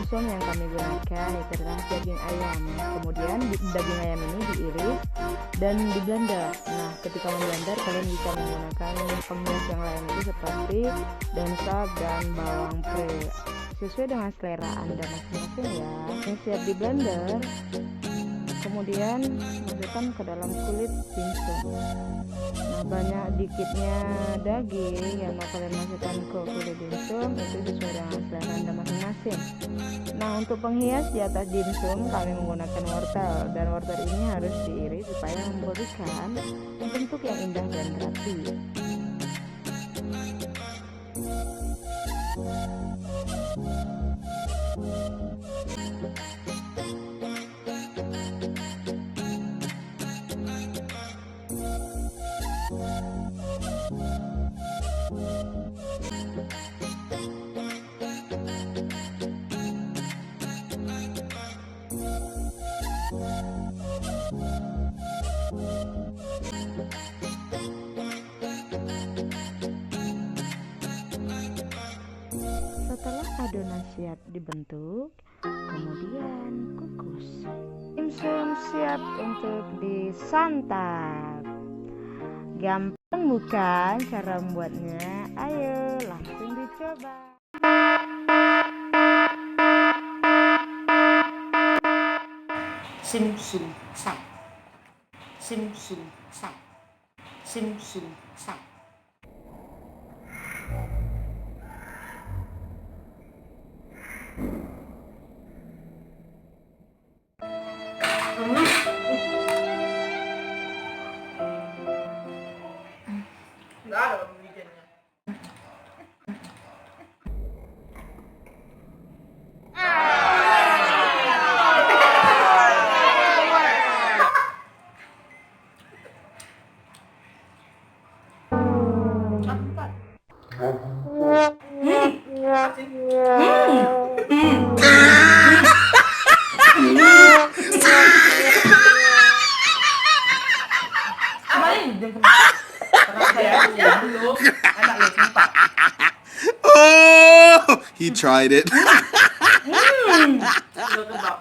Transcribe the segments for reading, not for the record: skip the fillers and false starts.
dimsum yang kami gunakan itu adalah daging ayam. Kemudian daging ayam ini diiris dan di blender. Nah, ketika memblender kalian bisa menggunakan penghias yang lain itu seperti daun salam dan bawang pre, sesuai dengan selera Anda masing-masing ya. Yang siap di blender, kemudian masukkan ke dalam kulit dimsum. Nah, banyak dikitnya daging yang mau kalian masukkan ke kulit dimsum itu sesuai dengan selera Anda masing-masing. Nah, untuk penghias di atas dimsum kami menggunakan wortel, dan wortel ini harus diiris supaya memberikan bentuk yang indah dan rapi. Setelah adonan siap dibentuk, kemudian kukus. Dimsum siap untuk disantap. Gampang bukan cara membuatnya? Ayo langsung dicoba. Simsum sak, simsum sak, simsum sak. Nggak ada pembicaranya. Oh, he tried it. Kebab.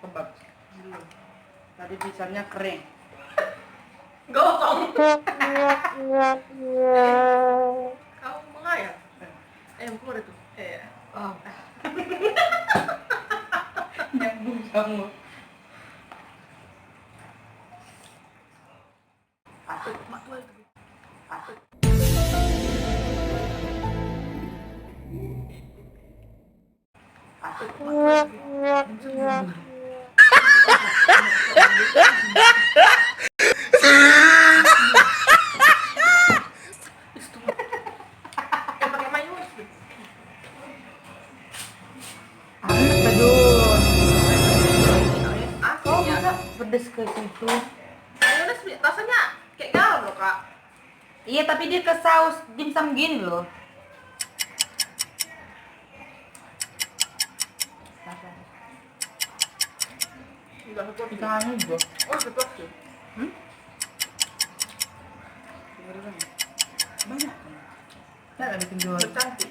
Kebab. Tadi pisangnya kering. Gosong. Kamu mengayat. Ayam keluar itu. Oh. Nyambung kamu. Asik, mak tua itu. Asik. Asik, mak tua itu. Pakai mayonnaise. Kok bisa pedes ke situ? Mayonnaise rasanya kayak garam loh, Kak. Iya, tapi dia ke saus dimsum gini loh. Enggak seperti. Ikannya juga. Oh, seperti. Banyak. Nggak ada bikin dua. Cantik.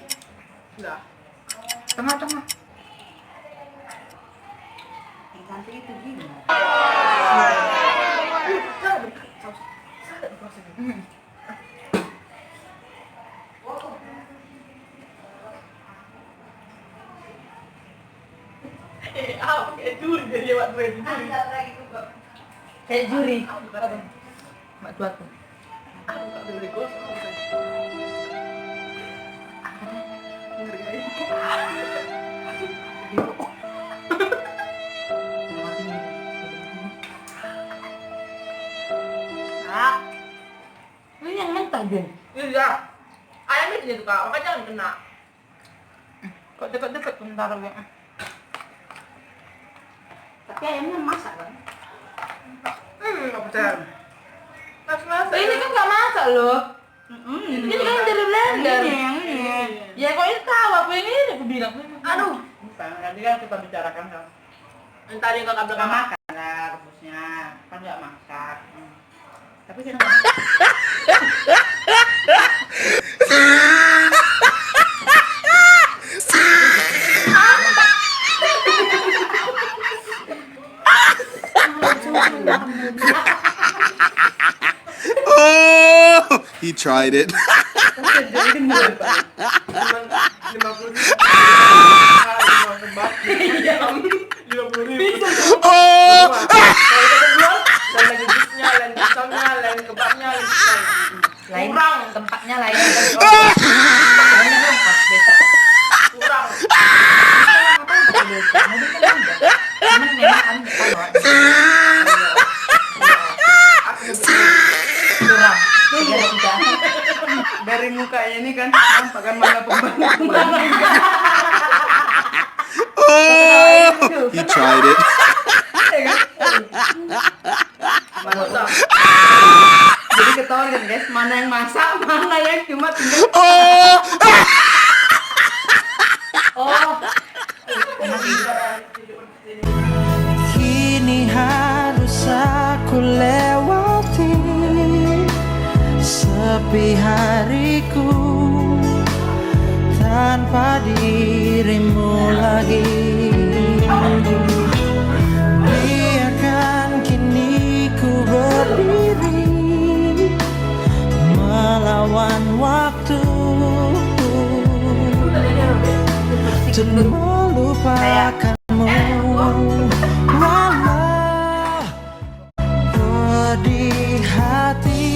Enggak. Tengah-tengah. Yang cantik itu gini. Kayak juri dia lewat gue juri. Kayak juri. Mbak tua tuh. Aku tak boleh gosong. Ini yang mentah, Jen. Iya. Ayamnya di situ, Kak. Makanya jangan kena. Kok deket-deket bentar ya. Tapi ayamnya masak kan? Nggak percaya. Mas. Ini kan nggak masak loh. Ini kan dari blender. Ini. Ya kok ini tahu apa yang ini aku bilang. Aduh. Bukan, tadi kan kita bicarakan kan Entar yang kakak nggak bilang makan lah rebusnya, kan nggak masak. Tapi kita He tried it. Jadi murah Pak. Cuman 50.000. Lima kebab. 50.000. Oh! Kalau kita jual, dan lagi jusnya, lain pisangnya, lain kebabnya, lain pisang. Lain Kurang. tempatnya lain. Kurang. Cuman memang kan kalau Aku kurang. Ya tidak. Dari mukanya ini kan nampak kan mana pembantu. Oh! He tried it. Jadi ketahuan kan guys, mana yang masak, mana yang cuma tinggal. Oh! Oh, Kini harus aku lewati sepi hariku tanpa dirimu lagi. Biarkan kini ku berdiri melawan waktu untuk melupakanmu. Walau pedih hati,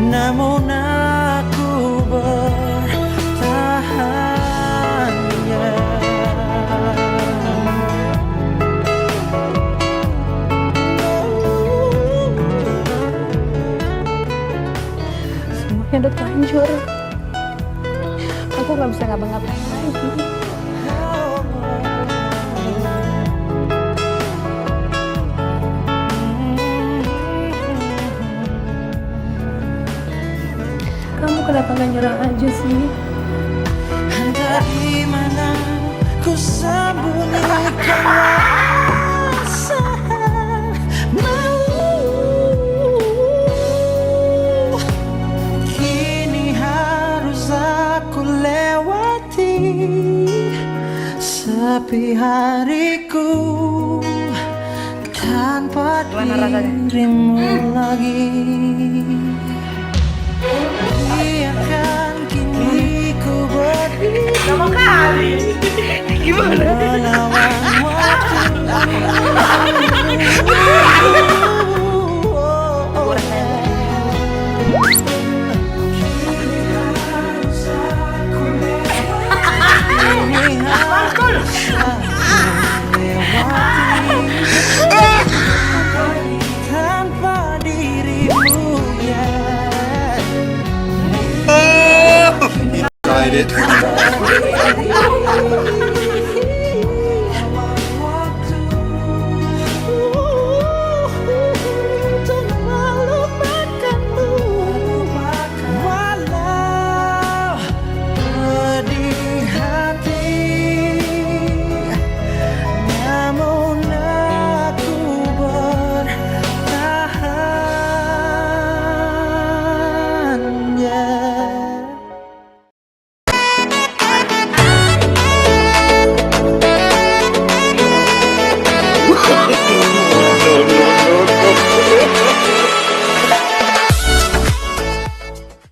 namun aku bertahan, ya. Semuanya udah terlanjur. Aku nggak bisa ngapa-ngapain lagi. Kamu kenapa nggak nyerah aja sih? Entah di mana ku sembunyikan rasa malu. Kini harus aku lewati sepi hariku tanpa dirimu lagi. Biarkan kini ku berdiri Nama kali. gimana?